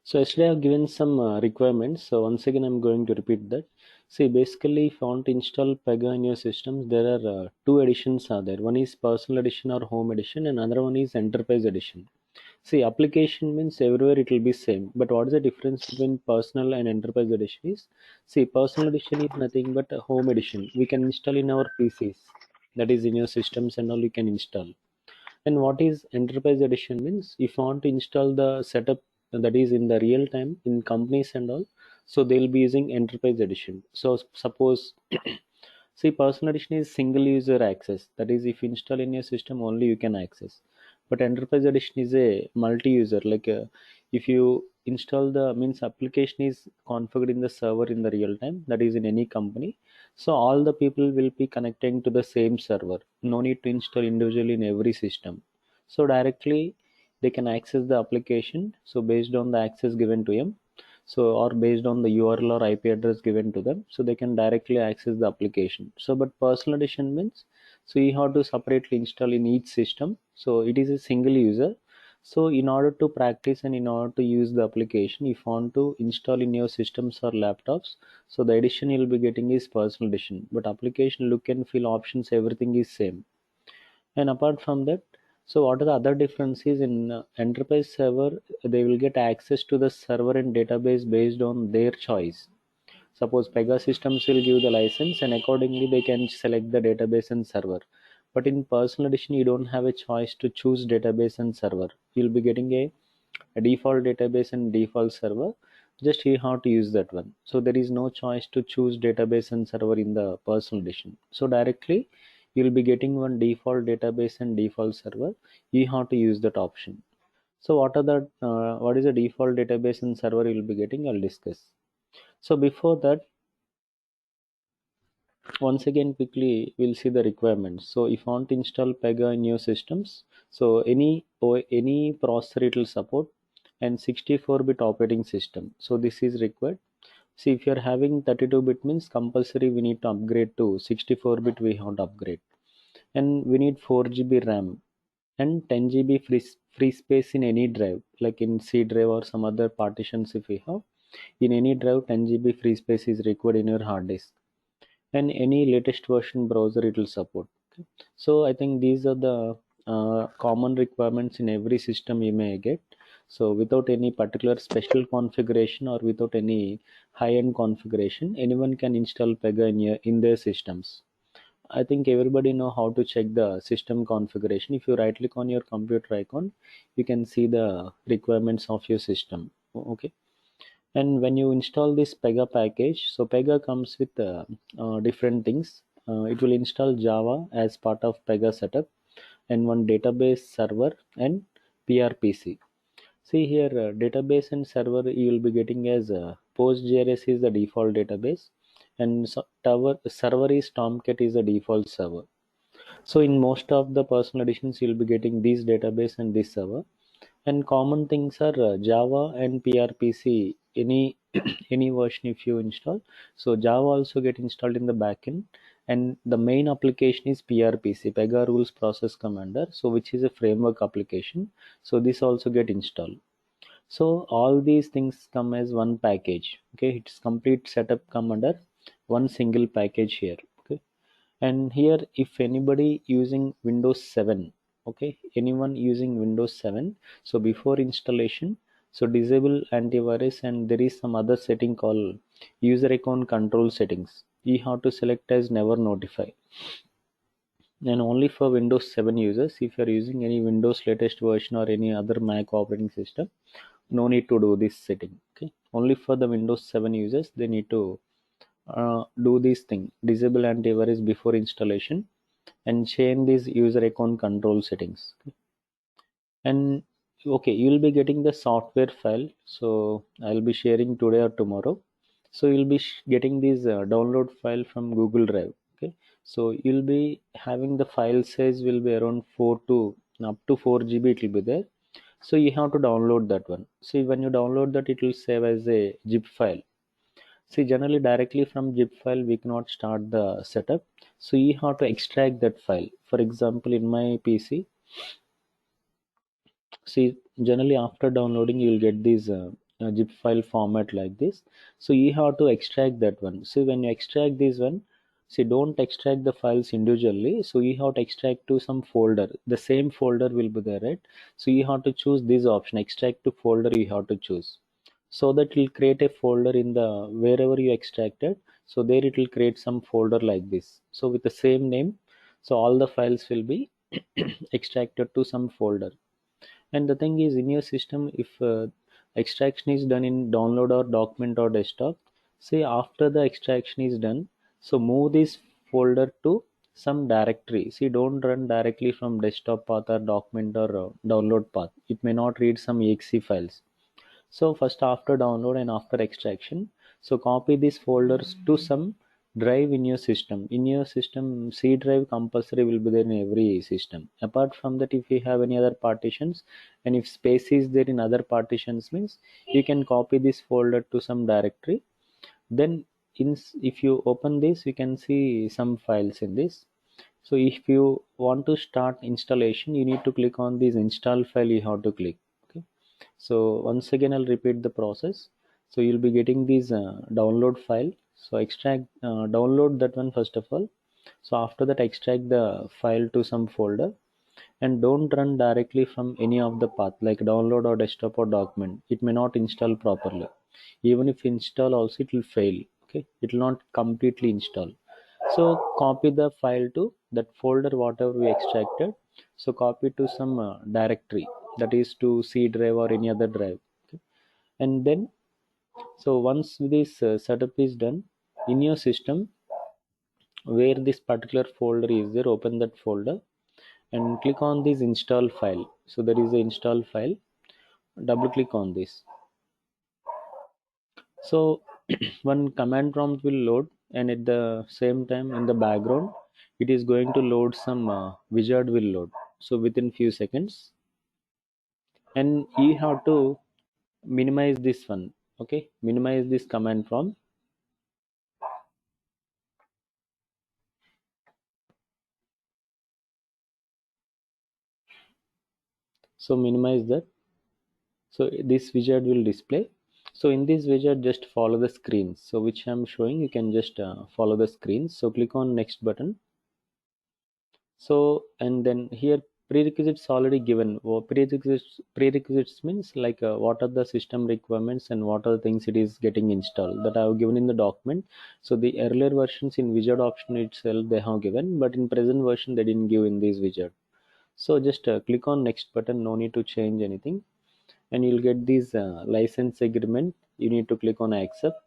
So yesterday I've given some requirements. So once again I'm going to repeat that. See, basically if you want to install Pega in your systems, there are two editions are there. One is personal edition or home edition, and another one is enterprise edition. See, application means everywhere it will be same. But what is the difference between personal and enterprise edition is, see, personal edition is nothing but a home edition. We can install in our PCs. That is in your systems and all you can install. And what is enterprise edition means, if you want to install the setup that is in the real time in companies and all, so they'll be using enterprise edition. So suppose see, personal edition is single user access. That is, if you install in your system, only you can access. But enterprise edition is a multi-user. Like if you install the means application is configured in the server in the real time. That is in any company. So all the people will be connecting to the same server. No need to install individually in every system. So directly they can access the application. So based on the access given to them, so or based on the URL or IP address given to them, so they can directly access the application. So but personal edition means, so you have to separately install in each system, so it is a single user. So in order to practice and in order to use the application, if you want to install in your systems or laptops, so the edition you'll be getting is personal edition, but application look and feel options everything is same. And apart from that, so what are the other differences in enterprise server? They will get access to the server and database based on their choice. Suppose Pega systems will give the license and accordingly they can select the database and server. But in personal edition, you don't have a choice to choose database and server. You'll be getting a default database and default server. Just you have to use that one. So there is no choice to choose database and server in the personal edition. So directly you'll be getting one default database and default server. You have to use that option. So what is the default database and server you'll be getting? I'll discuss. So before that, once again quickly we'll see the requirements. So if you want to install Pega in your systems, so any processor it will support, and 64-bit operating system, so this is required. See, if you're having 32-bit means compulsory we need to upgrade to 64-bit, we have to upgrade. And we need 4 GB RAM and 10 GB free space in any drive, like in C drive or some other partitions. If we have in any drive, 10 GB free space is required in your hard disk, and any latest version browser it will support. Okay. So I think these are the common requirements in every system you may get. So without any particular special configuration or without any high-end configuration, anyone can install Pega in their systems. I think everybody know how to check the system configuration. If you right click on your computer icon, you can see the requirements of your system. Okay. And when you install this Pega package, so Pega comes with different things. It will install Java as part of Pega setup, and one database server and PRPC. See here, database and server you will be getting as PostgreSQL is the default database, and server is Tomcat is the default server. So in most of the personal editions, you'll be getting this database and this server. And common things are Java and PRPC. Any any version if you install, so Java also get installed in the backend, and the main application is PRPC, Pega Rules Process Commander. So which is a framework application. So this also get installed. So all these things come as one package. Okay, it's complete setup come under one single package here. Okay, and here if anybody using Windows 7, okay, anyone using Windows 7, so before installation, so disable antivirus, and there is some other setting called user account control settings. You have to select as never notify, and only for Windows 7 users. If you are using any Windows latest version or any other Mac operating system, no need to do this setting. Okay, only for the Windows 7 users they need to do this thing, disable antivirus before installation, and change these user account control settings. Okay. And okay, you will be getting the software file, so I'll be sharing today or tomorrow. So you'll be getting this download file from Google Drive. Okay, so you'll be having the file size will be around 4 to up to 4 GB it will be there. So you have to download that one. See, when you download that, it will save as a zip file. See, generally directly from zip file we cannot start the setup, so you have to extract that file. For example, in my PC, see, generally after downloading you will get this zip file format like this. So you have to extract that one. So when you extract this one, see, don't extract the files individually. So you have to extract to some folder. The same folder will be there, right? So you have to choose this option, extract to folder. You have to choose, so that it will create a folder in the wherever you extracted. So there it will create some folder like this. So with the same name, so all the files will be extracted to some folder. And the thing is, in your system, if extraction is done in download or document or desktop, say after the extraction is done, so move this folder to some directory. See, don't run directly from desktop path or document or download path. It may not read some exe files. So first, after download and after extraction, so copy these folders to some drive in your system. In your system, C drive compulsory will be there in every system. Apart from that, if you have any other partitions, and if space is there in other partitions, means you can copy this folder to some directory. Then if you open this, you can see some files in this. So if you want to start installation, you need to click on this install file. You have to click. Okay. So once again, I'll repeat the process. So you'll be getting this download file. So extract, download that one first of all. So after that, extract the file to some folder, and don't run directly from any of the path like download or desktop or document. It may not install properly. Even if install also, it will fail. Okay, it will not completely install. So copy the file to that folder whatever we extracted. So copy to some directory, that is to C drive or any other drive. Okay. And then, so once this setup is done in your system, where this particular folder is there, open that folder and click on this install file. So there is the install file. Double click on this. So one command prompt will load, and at the same time in the background it is going to load some wizard will load. So within few seconds, and you have to minimize this one. Okay, minimize this command prompt. So minimize that. So this wizard will display. So in this wizard, just follow the screens. So which I'm showing, you can just follow the screens. So click on next button. So and then here prerequisites already given. Prerequisites means like what are the system requirements and what are the things it is getting installed, that I have given in the document. So the earlier versions in wizard option itself they have given, but in present version they didn't give in this wizard. So just click on next button. No need to change anything, and you'll get this license agreement. You need to click on accept,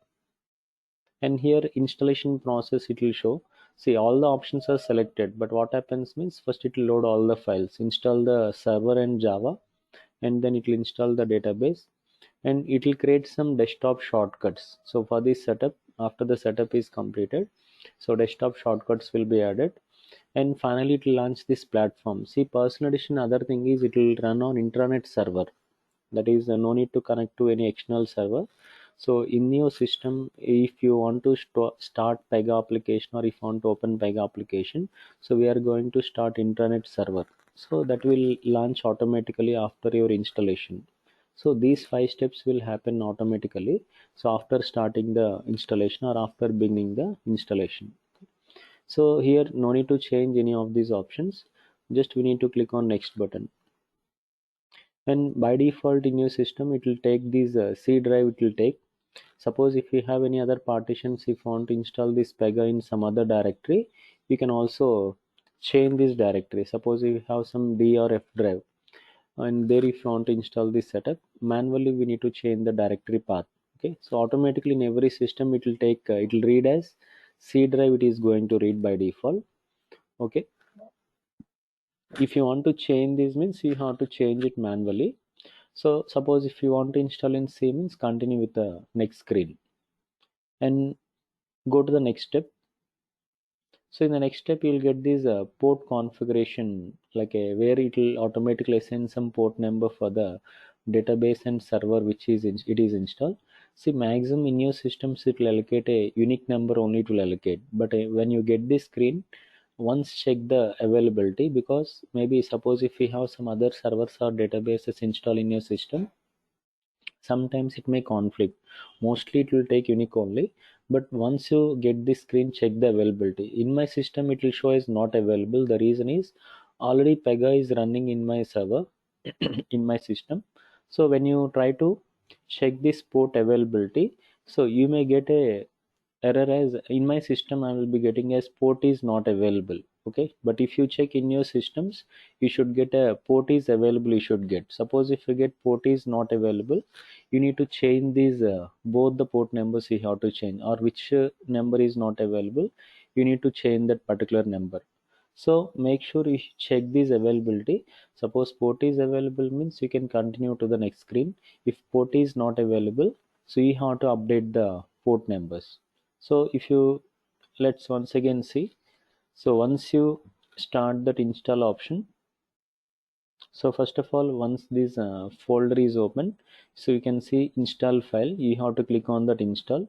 and here installation process it will show. See, all the options are selected, but what happens means first it will load all the files, install the server and Java, and then it will install the database, and it will create some desktop shortcuts. So for this setup, after the setup is completed, so desktop shortcuts will be added, and finally it will launch this platform. See, personal edition other thing is it will run on intranet server, that is no need to connect to any external server. So in your system, if you want to start Pega application, or if you want to open Pega application, so we are going to start intranet server, so that will launch automatically after your installation. So these 5 steps will happen automatically, so after starting the installation or after beginning the installation. So here no need to change any of these options, just we need to click on next button. And by default in your system it will take this C drive, it will take. Suppose if you have any other partitions, if you want to install this Pega in some other directory, you can also change this directory. Suppose you have some D or F drive, and there if you want to install this setup, manually we need to change the directory path. Okay, so automatically in every system it will take, it will read as C drive, it is going to read by default. Okay, if you want to change this means you have to change it manually. So suppose if you want to install in C means continue with the next screen and go to the next step. So in the next step you'll get this port configuration, like a where it will automatically assign some port number for the database and server which is it is installed. See, maximum in your systems it will allocate a unique number only to allocate, but when you get this screen, once check the availability, because maybe suppose if we have some other servers or databases installed in your system, Sometimes it may conflict. Mostly it will take unique only, but once you get this screen, check the availability. In my system it will show as not available. The reason is already Pega is running in my server in my system. So when you try to check this port availability, so you may get a error as in my system I will be getting as port is not available. Okay, but if you check in your systems, you should get a port is available. You should get, suppose if you get port is not available, you need to change these both the port numbers you have to change, or which number is not available, you need to change that particular number. So make sure you check this availability. Suppose port is available means you can continue to the next screen. If port is not available, so you have to update the port numbers. So if you, let's once again see. So once you start that install option, so first of all, once this folder is open, so you can see install file, you have to click on that install.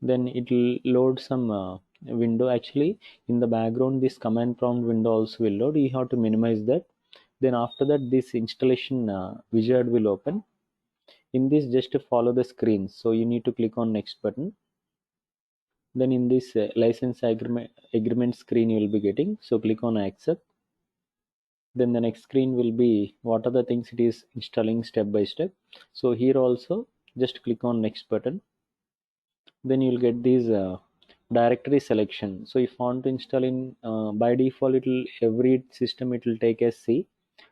Then it will load some window. Actually in the background this command prompt window also will load, you have to minimize that. Then after that this installation wizard will open. In this, just to follow the screen, so you need to click on next button. Then in this license agreement screen you will be getting, so click on accept. Then the next screen will be what are the things it is installing step by step. So here also just click on next button. Then you'll get these directory selection. So if you want to install in by default it will, every system it will take as C.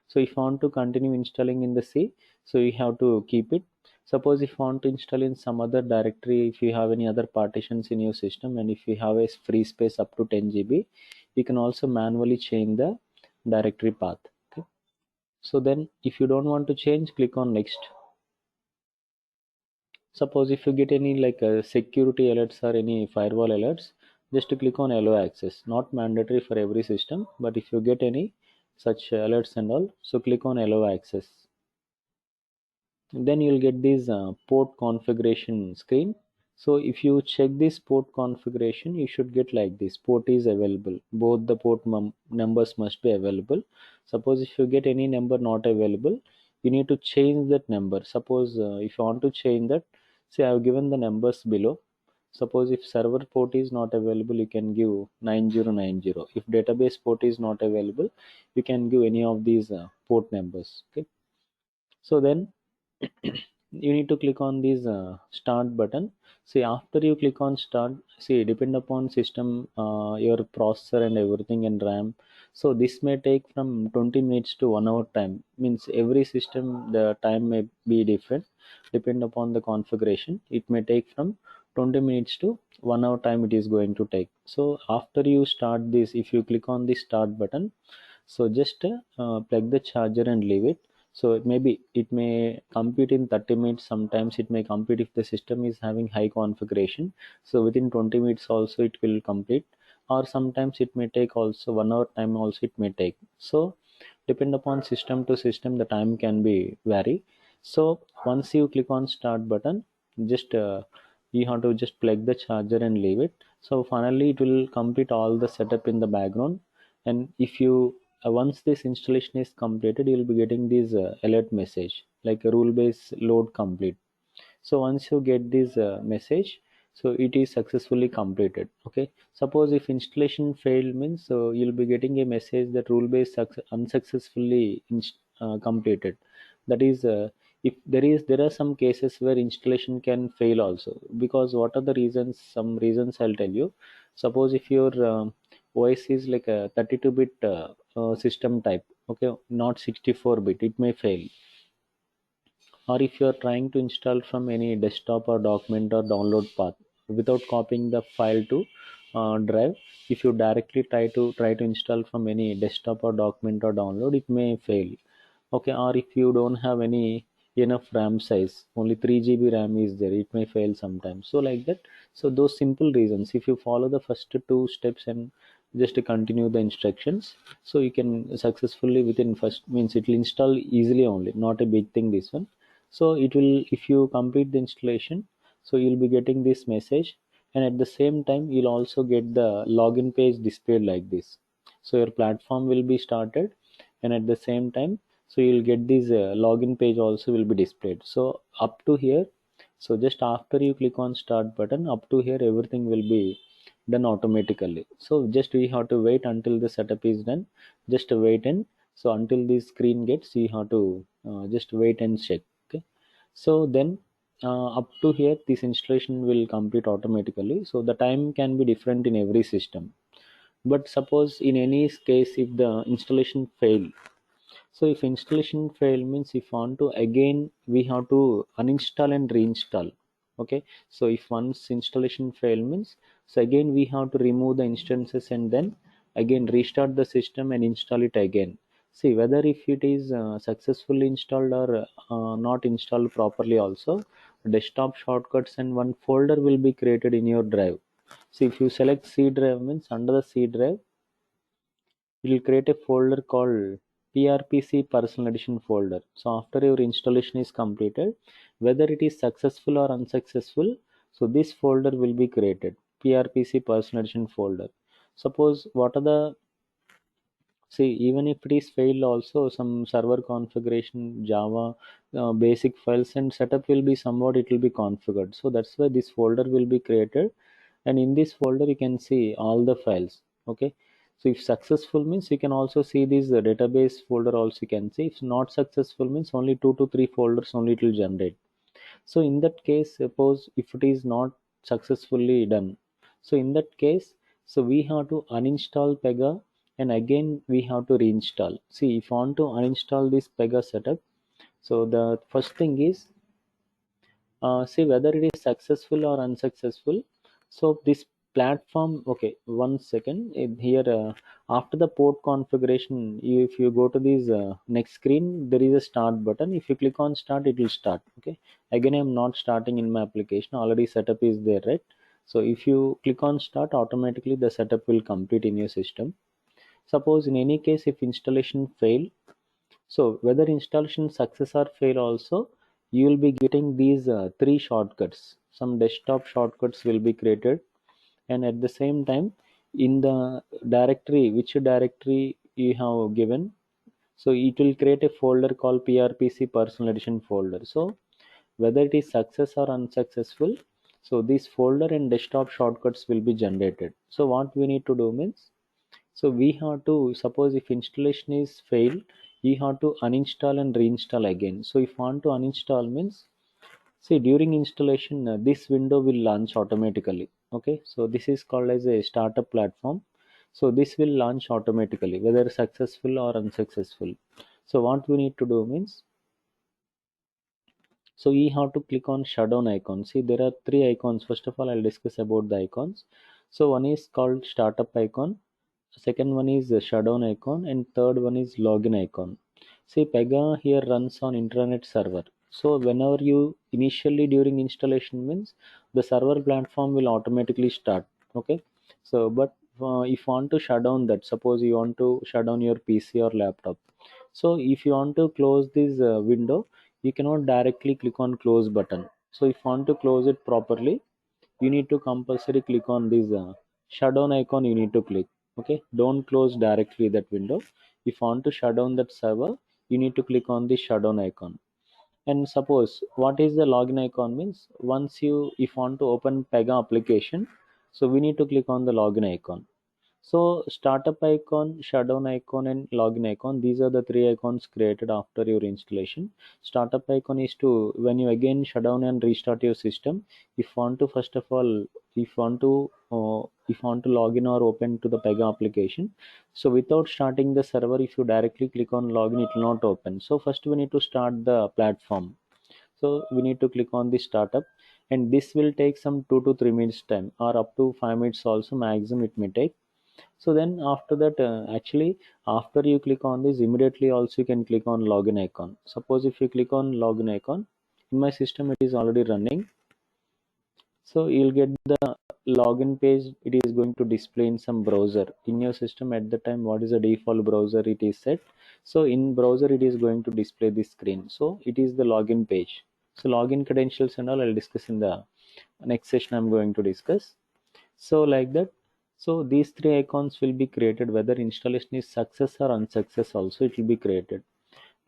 So if you want to continue installing in the C, so you have to keep it. Suppose if you want to install in some other directory, if you have any other partitions in your system, and if you have a free space up to 10 GB, you can also manually change the directory path. Okay, so then if you don't want to change, click on next. Suppose if you get any like security alerts or any firewall alerts, just to click on allow access. Not mandatory for every system, but if you get any such alerts and all, so click on allow access. Then you'll get this port configuration screen. So if you check this port configuration, you should get like this: port is available, both the port numbers must be available. Suppose if you get any number not available, you need to change that number. Suppose if you want to change that, say I have given the numbers below. Suppose if server port is not available, you can give 9090. If database port is not available, you can give any of these port numbers. Okay, so then you need to click on this start button. See, after you click on start, see, depend upon system, your processor and everything and RAM, so this may take from 20 minutes to 1 hour time. Means every system the time may be different. Depend upon the configuration, it may take from 20 minutes to 1 hour time it is going to take. So after you start this, if you click on the start button, so just plug the charger and leave it. So maybe it may compute in 30 minutes. Sometimes it may compute if the system is having high configuration, so within 20 minutes also it will complete, or sometimes it may take also 1 hour time also it may take. So depend upon system to system the time can be vary. So once you click on start button, just you have to just plug the charger and leave it. So finally it will complete all the setup in the background. And if you once this installation is completed, you'll be getting this alert message like a rule base load complete. So once you get this message, so it is successfully completed. Okay, suppose if installation failed means, so you'll be getting a message that rule base unsuccessfully completed. That is if there are some cases where installation can fail also, because what are the reasons? Some reasons I'll tell you. Suppose if your OS is like a 32-bit system type, okay, not 64-bit, it may fail. Or if you are trying to install from any desktop or document or download path without copying the file to drive, if you directly try to install from any desktop or document or download, it may fail. Okay, or if you don't have any enough RAM size, only 3 GB RAM is there, it may fail sometimes. So like that. So those simple reasons, if you follow the first two steps and just to continue the instructions, so you can successfully within first, means it will install easily only, not a big thing this one. So it will, if you complete the installation, so you'll be getting this message, and at the same time you'll also get the login page displayed like this. So your platform will be started, and at the same time, So you'll get this login page also will be displayed. So up to here, so just after you click on start button, up to here everything will be done automatically. So just we have to wait until the setup is done. Just wait, and so until this screen gets, you have to just wait and check. Okay. So then up to here this installation will complete automatically. So the time can be different in every system, but suppose in any case if the installation fail, so if installation fail means if want to again we have to uninstall and reinstall. Okay. So if once installation fail means, so again we have to remove the instances and then again restart the system and install it again. See whether if it is successfully installed or not installed properly also, desktop shortcuts and one folder will be created in your drive. So if you select C drive means under the C drive it will create a folder called PRPC Personal Edition folder. So after your installation is completed, whether it is successful or unsuccessful, so this folder will be created, PRPC Personal Edition folder. Suppose what are the, see even if it is failed also, some server configuration, Java, basic files and setup will be somewhat it will be configured. So that's why this folder will be created, and in this folder you can see all the files. Okay. So if successful means you can also see this database folder also you can see. If not successful means only 2 to 3 folders only it will generate. So in that case, suppose if it is not successfully done, so in that case, so we have to uninstall Pega and again we have to reinstall. See if you want to uninstall this Pega setup, so the first thing is see whether it is successful or unsuccessful. So this platform, okay, one second here, after the port configuration, if you go to this next screen, there is a start button. If you click on start, it will start. Okay. Again, I'm not starting in my application, already setup is there, right? So if you click on start, automatically the setup will complete in your system. Suppose in any case if installation fail, so whether installation success or fail also, you will be getting these three shortcuts. Some desktop shortcuts will be created, and at the same time, in the directory, which directory you have given, so it will create a folder called PRPC Personal Edition folder. So whether it is success or unsuccessful, so this folder and desktop shortcuts will be generated. So what we need to do means, so we have to, suppose if installation is failed, we have to uninstall and reinstall again. So if want to uninstall means, see during installation this window will launch automatically. Okay, so this is called as a startup platform. So this will launch automatically whether successful or unsuccessful. So what we need to do means, so we have to click on shutdown icon. See there are three icons. First of all I'll discuss about the icons. So one is called startup icon, second one is the shutdown icon, and third one is login icon. See Pega here runs on internet server. So whenever you initially during installation means, the server platform will automatically start. Okay. So but if you want to shut down that, suppose you want to shut down your PC or laptop, so if you want to close this window, you cannot directly click on close button. So if you want to close it properly, you need to compulsory click on this shutdown icon, you need to click. Okay, don't close directly that window. If you want to shut down that server, you need to click on the shutdown icon. And suppose what is the login icon means, once you if you want to open Pega application, so we need to click on the login icon. So startup icon, shutdown icon, and login icon, these are the three icons created after your installation. Startup icon is to when you again shut down and restart your system. If you want to first of all, if you want to log in or open to the Pega application, so without starting the server, if you directly click on login, it will not open. So first we need to start the platform. So we need to click on the startup, and this will take some 2 to 3 minutes time, or up to 5 minutes also maximum it may take. So then after that, actually after you click on this, immediately also you can click on login icon. Suppose if you click on login icon, in my system it is already running. So you'll get the login page. It is going to display in some browser in your system at the time. What is the default browser it is set? So in browser it is going to display this screen. So it is the login page. So login credentials and all I'll discuss in the next session. I'm going to discuss. So like that, so these three icons will be created whether installation is success or unsuccess also it will be created.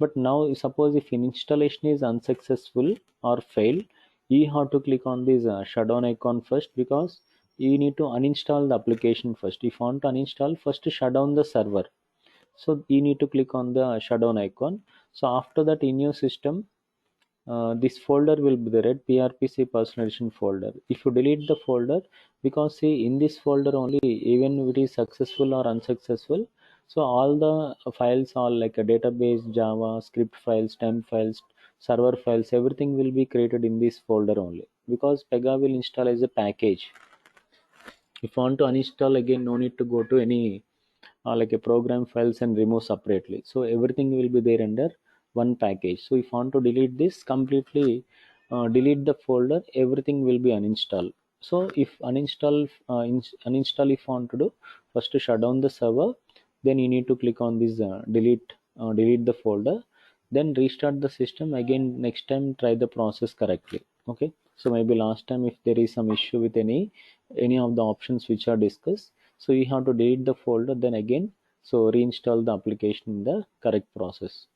But now suppose if installation is unsuccessful or fail, you have to click on this shutdown icon first, because you need to uninstall the application first. If you want to uninstall, first shut down the server. So you need to click on the shutdown icon. So after that, in your system, this folder will be the red PRPC personalization folder. If you delete the folder, because see in this folder only, even if it is successful or unsuccessful, so all the files are like a database, Java, script files, temp files, server files, everything will be created in this folder only, because Pega will install as a package. If you want to uninstall again, no need to go to any like a program files and remove separately. So everything will be there under one package. So if you want to delete this completely, delete the folder, everything will be uninstalled. So if uninstall if you want to do, first to shut down the server, then you need to click on this delete the folder, then restart the system again. Next time try the process correctly. Okay, so maybe last time if there is some issue with any of the options which are discussed, so you have to delete the folder, then again so reinstall the application in the correct process.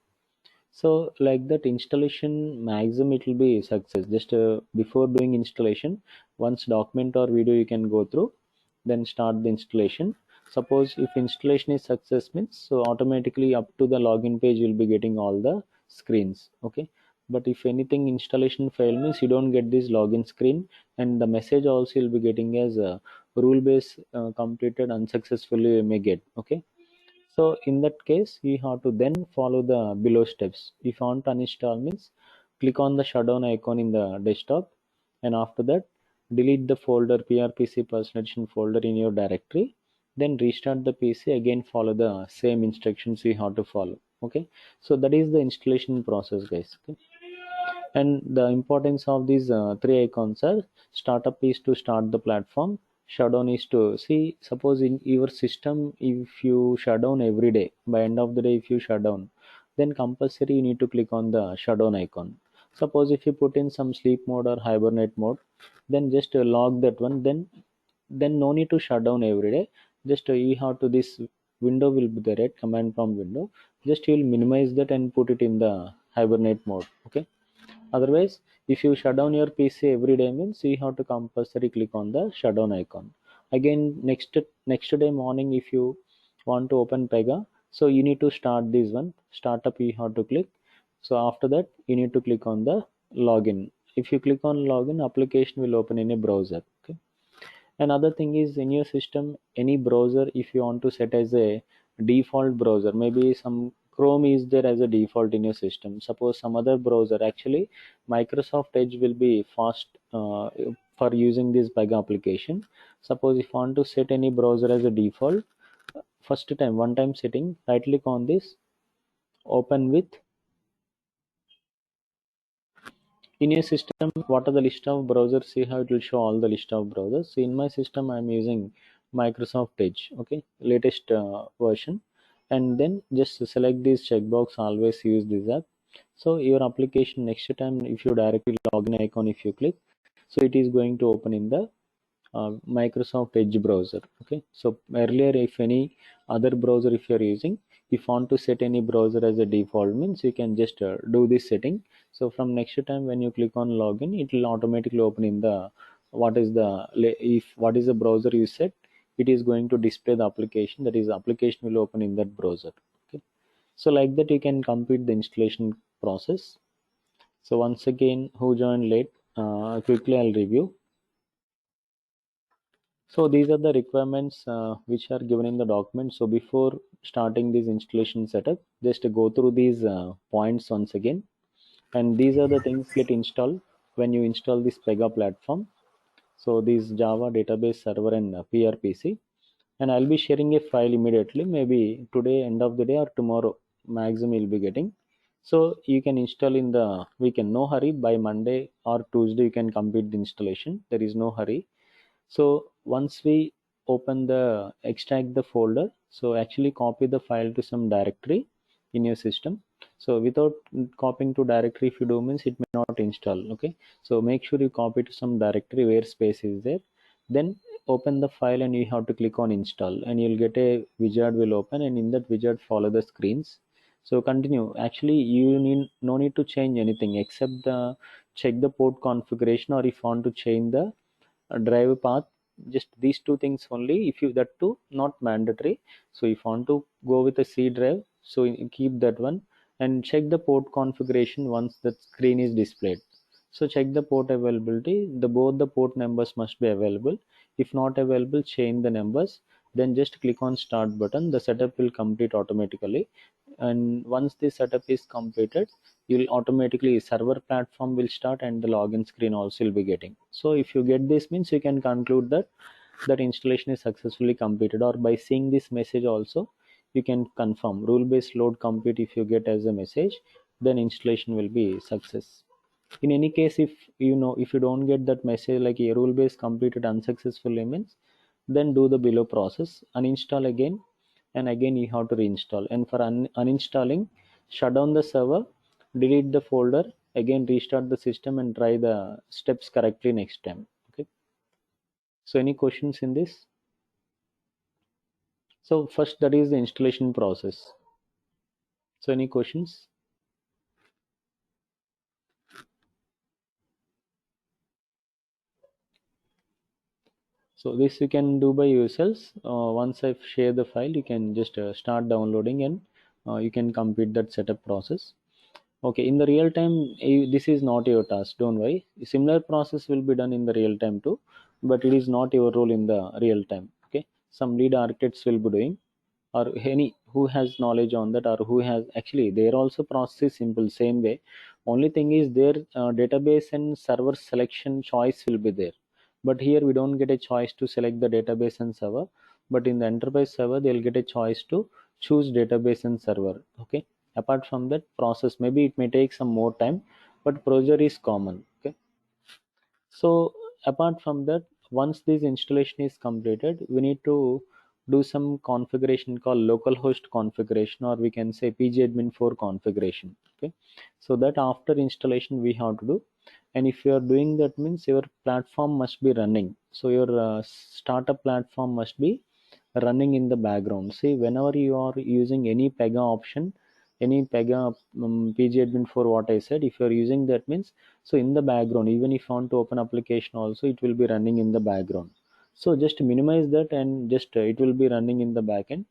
So like that installation maximum it will be success. Just before doing installation, once document or video you can go through, then start the installation. Suppose if installation is success means, so automatically up to the login page you'll be getting all the screens. Okay, but if anything installation fail means you don't get this login screen, and the message also you'll be getting as a rule base completed unsuccessfully you may get. Okay, so in that case, you have to then follow the below steps. If you want to uninstall means, click on the shutdown icon in the desktop, and after that, delete the folder PRPC personalization folder in your directory. Then restart the PC again. Follow the same instructions you have to follow. Okay, so that is the installation process, guys. Okay, and the importance of these three icons are: startup is to start the platform, shutdown is to see, suppose in your system if you shut down every day, by end of the day if you shut down, then compulsory you need to click on the shutdown icon. Suppose if you put in some sleep mode or hibernate mode, then just log that one, then no need to shut down every day. Just you have to, this window will be the red command prompt window, just you will minimize that and put it in the hibernate mode. Okay, otherwise if you shut down your PC every day means you have to compulsory click on the shutdown icon. Again, next day morning if you want to open Pega, so you need to start this one startup, you have to click. So after that you need to click on the login. If you click on login, application will open in a browser. Okay, another thing is, in your system any browser if you want to set as a default browser, maybe some Chrome is there as a default in your system, suppose some other browser, actually Microsoft Edge will be fast for using this Pega application. Suppose if you want to set any browser as a default, first time one time setting, right click on this, open with. In your system, what are the list of browsers? See how it will show all the list of browsers. So in my system I'm using Microsoft Edge. Okay, latest version. And then just select this checkbox, always use this app. So your application next time if you directly login icon, if you click, so it is going to open in the Microsoft Edge browser. Okay, so earlier if any other browser if you are using, if you want to set any browser as a default means you can just do this setting. So from next time when you click on login, it will automatically open in the what is the if what is the browser you set, it is going to display the application, that is application will open in that browser. Okay, so like that you can complete the installation process. So once again, who joined late, quickly I'll review. So these are the requirements which are given in the document. So before starting this installation setup, just go through these points once again. And these are the things get installed when you install this Pega platform. So this Java database server and PRPC. And I'll be sharing a file immediately, maybe today, end of the day or tomorrow, maximum you'll be getting. So you can install in the weekend, no hurry, by Monday or Tuesday you can complete the installation. There is no hurry. So once we open the extract the folder, so actually copy the file to some directory in your system. So without copying to directory, if you do means it may not install. Okay, so make sure you copy to some directory where space is there, then open the file and you have to click on install, and you'll get a wizard will open, and in that wizard follow the screens. So continue. Actually, you need no need to change anything except the check the port configuration, or if you want to change the drive path, just these two things only. If you that too not mandatory. So if you want to go with a C drive, so keep that one and check the port configuration once the screen is displayed. So check the port availability. The both the port numbers must be available. If not available, change the numbers. Then just click on start button. The setup will complete automatically. And once the setup is completed, you'll automatically server platform will start and the login screen also will be getting. So if you get this means you can conclude that that installation is successfully completed, or by seeing this message also you can confirm rule based load complete. If you get as a message, then installation will be success. In any case, if you know, if you don't get that message like a rule base completed unsuccessfully means, then do the below process, uninstall again, and again you have to reinstall. And for uninstalling, shut down the server, delete the folder, again restart the system and try the steps correctly next time. Okay, so any questions in this? So first, that is the installation process. So any questions? So this you can do by yourselves. Once I share the file, you can just start downloading, and you can complete that setup process. Okay, in the real time, this is not your task. Don't worry. Similar process will be done in the real time too, but it is not your role in the real time. Okay, some lead architects will be doing, or any who has knowledge on that, or who has actually their also process is simple same way. Only thing is their database and server selection choice will be there, but here we don't get a choice to select the database and server, but in the enterprise server they'll get a choice to choose database and server. Okay, apart from that process maybe it may take some more time, but procedure is common. Okay, so apart from that, once this installation is completed, we need to do some configuration called localhost configuration, or we can say pgadmin 4 configuration. Okay, so that after installation we have to do, and if you are doing that means your platform must be running. So your startup platform must be running in the background. See, whenever you are using any Pega option, any Pega pgadmin for what I said, if you are using that means, so in the background, even if you want to open application also, it will be running in the background. So just minimize that and just it will be running in the backend.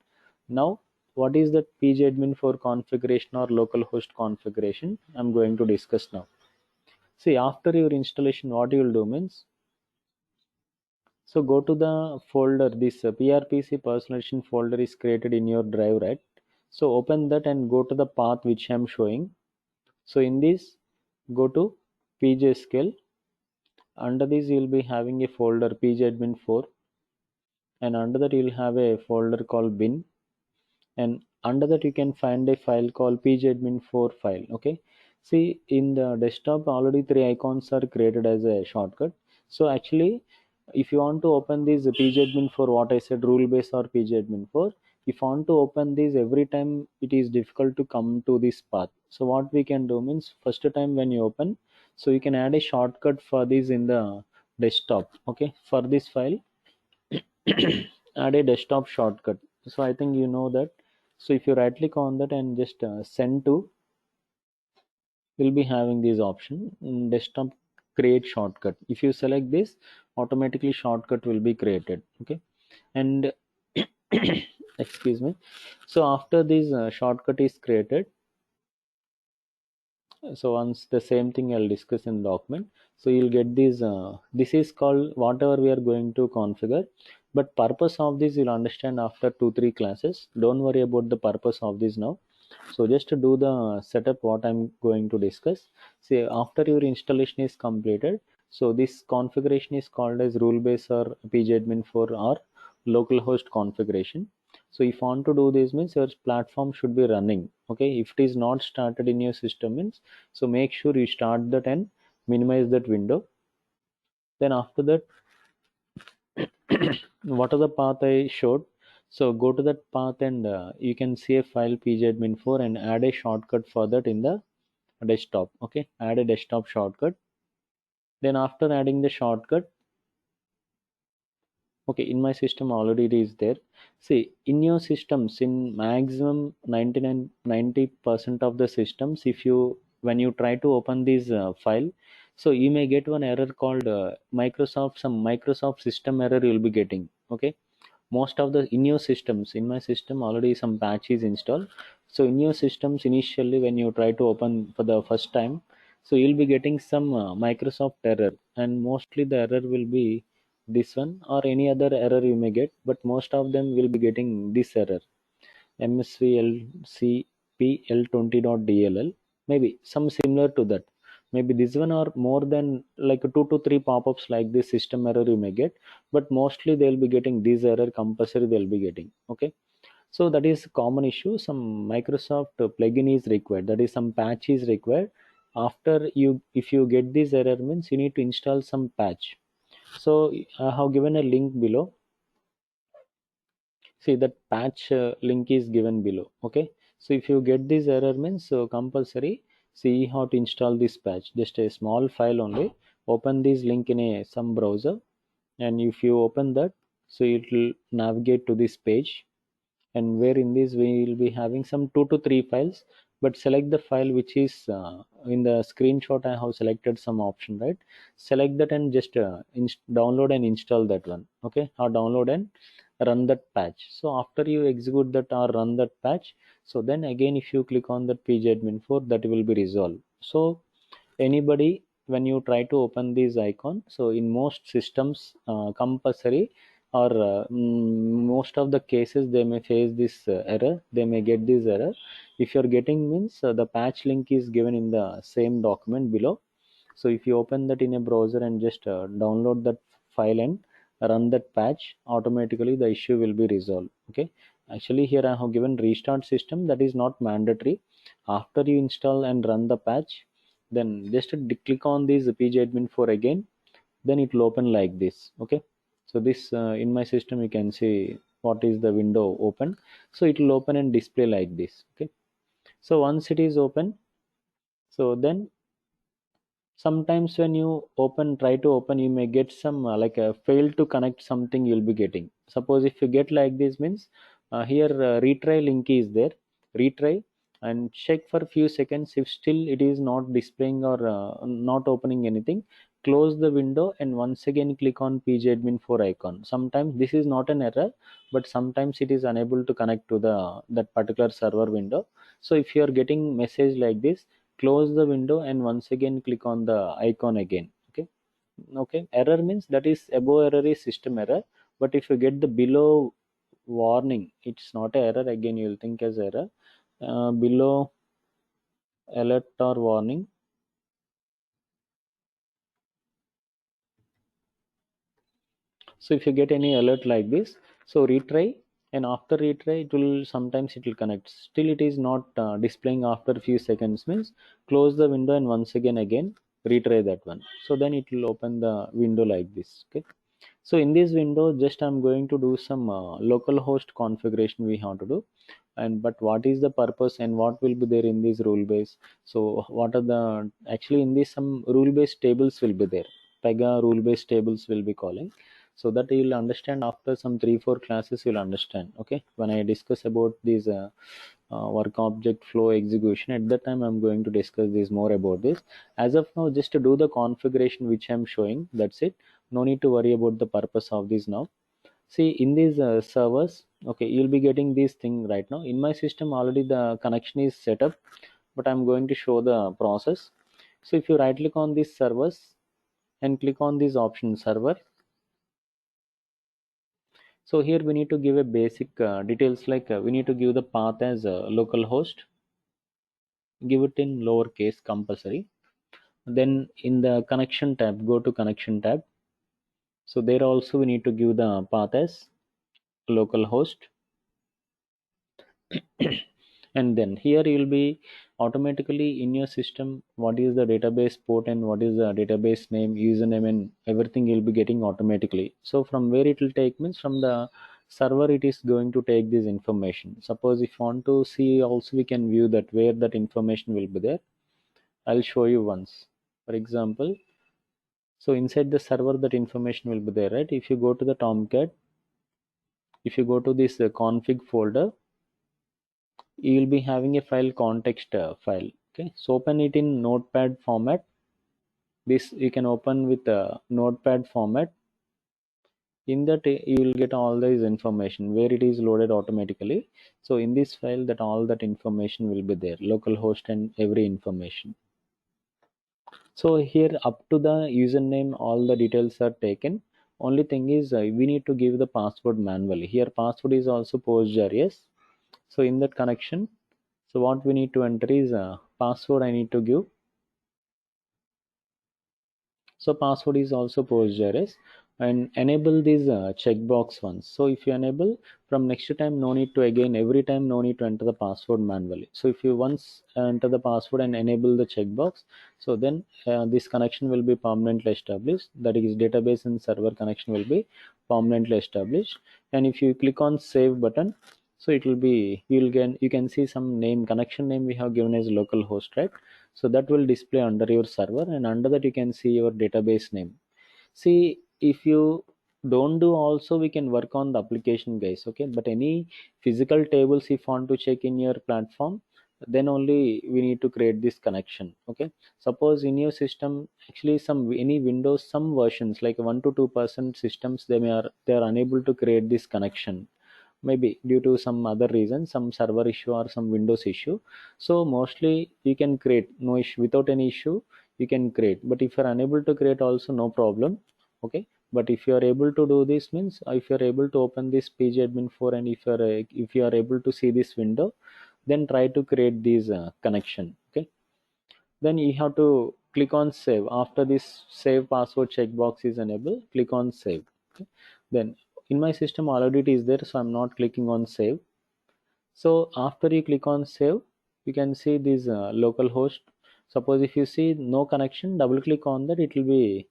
Now, what is that pgadmin for configuration or localhost configuration? I'm going to discuss now. See, after your installation, what you will do means, so go to the folder, this PRPC personalization folder is created in your drive, right? So open that and go to the path which I'm showing. So in this, go to PJScale. Under this, you'll be having a folder pgadmin 4, and under that you'll have a folder called bin, and under that you can find a file called pgadmin 4 file. Okay, see in the desktop already three icons are created as a shortcut. So actually if you want to open this pgadmin 4, what I said, rule base or pgadmin 4, if you want to open this every time, it is difficult to come to this path. So what we can do means, first time when you open, so you can add a shortcut for this in the desktop. Okay, for this file add a desktop shortcut. So I think you know that. So if you right click on that and just send to, you'll be having this option desktop create shortcut. If you select this, automatically shortcut will be created. Okay, and excuse me. So after this shortcut is created, so once the same thing I'll discuss in document. So you'll get this this is called whatever we are going to configure, but purpose of this you'll understand after 2-3 classes. Don't worry about the purpose of this now. So just to do the setup what I'm going to discuss. See, after your installation is completed, so this configuration is called as rule base or pgadmin for or localhost configuration. So if you want to do this means your platform should be running. Okay, if it is not started in your system means, so make sure you start that and minimize that window. Then after that, what are the path I showed? So go to that path and you can see a file pgadmin 4 and add a shortcut for that in the desktop. Okay, add a desktop shortcut. Then after adding the shortcut, Okay, in my system already it is there. See, in your systems, in maximum 99 90% of the systems, if you when you try to open this file, so you may get one error called Microsoft system error you'll be getting. Okay, most of the in your systems, in my system already some patch is installed. So in your systems initially when you try to open for the first time, so you'll be getting some Microsoft error, and mostly the error will be this one or any other error you may get, but most of them will be getting this error, msvlcpl20.dll, maybe some similar to that. Maybe this one or more than like 2 to 3 pop-ups like this system error you may get, but mostly they'll be getting this error compulsory they'll be getting. Okay, so that is common issue. Some Microsoft plugin is required, that is some patch is required. After you, if you get this error means you need to install some patch. So I have given a link below. See that patch link is given below. Okay, so if you get this error means so compulsory see how to install this patch, just a small file only. Open this link in a some browser, and if you open that, so it will navigate to this page, and where in this we will be having some 2 to 3 files, but select the file which is in the screenshot. I have selected some option, right? Select that and just download and install that one. Okay, or download and run that patch. So after you execute that or run that patch, so then again if you click on that pgadmin4, that will be resolved. So anybody, when you try to open this icon, so in most systems compulsory or most of the cases they may face this error, they may get this error. If you're getting means the patch link is given in the same document below. So if you open that in a browser and just download that file and run that patch, automatically the issue will be resolved. Okay, actually here I have given restart system, that is not mandatory. After you install and run the patch, then just click on this pgadmin4 again, then it will open like this. Okay, so this in my system you can see what is the window open. So it will open and display like this. Okay, so once it is open, so then sometimes when you try to open, you may get some like a fail to connect something you'll be getting. Suppose if you get like this means here retry link is there. Retry and check for few seconds. If still it is not displaying or not opening anything, close the window and once again click on pgadmin4 icon. Sometimes this is not an error, but sometimes it is unable to connect to the that particular server window. So if you are getting message like this, close the window and once again click on the icon again. Okay, okay, error means that is above error is system error, but if you get the below warning, it's not a error, again you will think as error. Below alert or warning, so if you get any alert like this, so retry, and after retry it will sometimes it will connect, still it is not displaying after a few seconds means close the window and once again retry that one. So then it will open the window like this. Okay, so in this window just I'm going to do some local host configuration we have to do. And but what is the purpose and what will be there in this rule base? So what are the, actually in this some rule based tables will be there. Pega rule based tables will be calling, so that you'll understand after some 3 4 classes you'll understand. Okay, when I discuss about these work object flow execution, at that time I'm going to discuss this more about this. As of now, just to do the configuration which I'm showing, that's it. No need to worry about the purpose of this now. See in these servers, okay, you'll be getting this thing right now. In my system already the connection is set up, but I'm going to show the process. So if you right click on these servers and click on this option server, so here we need to give a basic details like we need to give the path as localhost, give it in lowercase compulsory. Then in the connection tab, go to connection tab. So there also we need to give the path as localhost. And then here you will be automatically in your system what is the database port and what is the database name, username, and everything you'll be getting automatically. So from where it will take means from the server it is going to take this information. Suppose if you want to see also, we can view that where that information will be there. I'll show you once. For example, So inside the server, that information will be there, right? If you go to the Tomcat, if you go to this config folder, you will be having a file context file. Okay, so open it in notepad format. This you can open with notepad format. In that you will get all this information where it is loaded automatically. So in this file, that all that information will be there, localhost and every information. So here up to the username, all the details are taken. Only thing is we need to give the password manually. Here password is also PostgreSQL. So in that connection, so what we need to enter is password I need to give. So password is also PostgreSQL, and enable these checkbox ones. So if you enable, from next time no need to again every time no need to enter the password manually. So if you once enter the password and enable the checkbox, so then this connection will be permanently established. That is database and server connection will be permanently established. And if you click on save button, so it will be, you can see some name, connection name we have given as localhost, right? So that will display under your server, and under that you can see your database name. See, if you don't do also, we can work on the application, guys. Okay, but any physical tables if want to check in your platform, then only we need to create this connection. Okay, suppose in your system, actually some any Windows, some versions like 1 to 2% systems, they are unable to create this connection, maybe due to some other reason, some server issue or some Windows issue. So mostly you can create, no issue, without any issue you can create. But if you're unable to create also, no problem. Okay, but if you are able to do this, means if you are able to open this pgadmin 4, and if you are able to see this window, then try to create this connection. Okay, then you have to click on save. After this save password checkbox is enabled, click on save. Okay, then in my system already it is there, so I'm not clicking on save. So after you click on save, you can see this local host. Suppose if you see no connection, double click on that, it will be,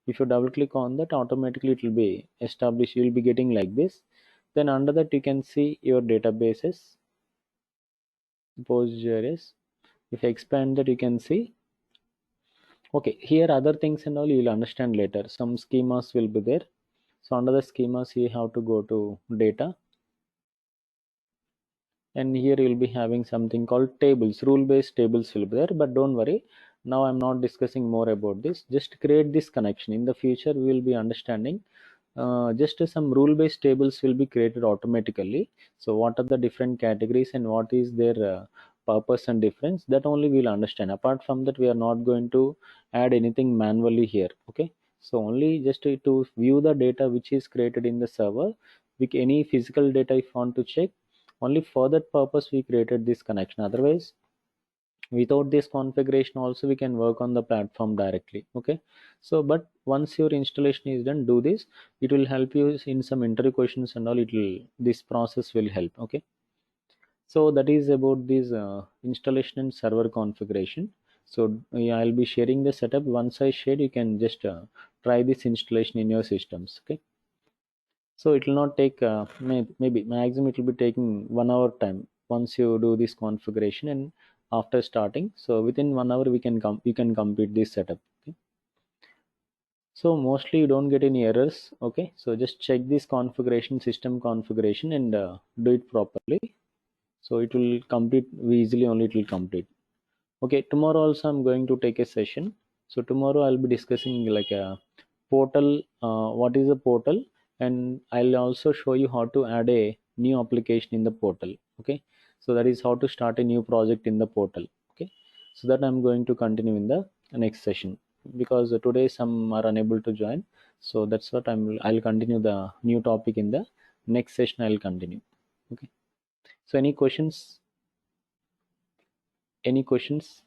if you double click on that, automatically it will be established. You will be getting like this. Then under that you can see your databases, Postgres. If I expand that, you can see. Okay, here other things and all you will understand later. Some schemas will be there. So under the schemas, you have to go to data, and here you'll be having something called tables. Rule based tables will be there, but don't worry, now I'm not discussing more about this. Just create this connection. In the future we will be understanding, just some rule based tables will be created automatically. So what are the different categories and what is their purpose and difference, that only we'll understand. Apart from that, we are not going to add anything manually here. Okay, so only just to view the data which is created in the server, with any physical data if you want to check, only for that purpose we created this connection. Otherwise, without this configuration also we can work on the platform directly. Okay, so but once your installation is done, do this. It will help you in some interview questions and all. It will, this process will help. Okay, so that is about this installation and server configuration. So yeah, I'll be sharing the setup. Once I share, you can just try this installation in your systems. Okay, so it will not take maybe maximum it will be taking 1 hour time once you do this configuration. And after starting, so within 1 hour we can come, you can complete this setup. Okay, so mostly you don't get any errors. Okay, so just check this configuration, system configuration, and do it properly. So it will complete easily, only it will complete. Okay, tomorrow also I'm going to take a session. So tomorrow I'll be discussing like a portal, what is a portal, and I'll also show you how to add a new application in the portal. Okay, so that is how to start a new project in the portal. Okay, so that I'm going to continue in the next session, because today some are unable to join. So that's what I'll continue the new topic in the next session. I'll continue. Okay, so any questions? Any questions?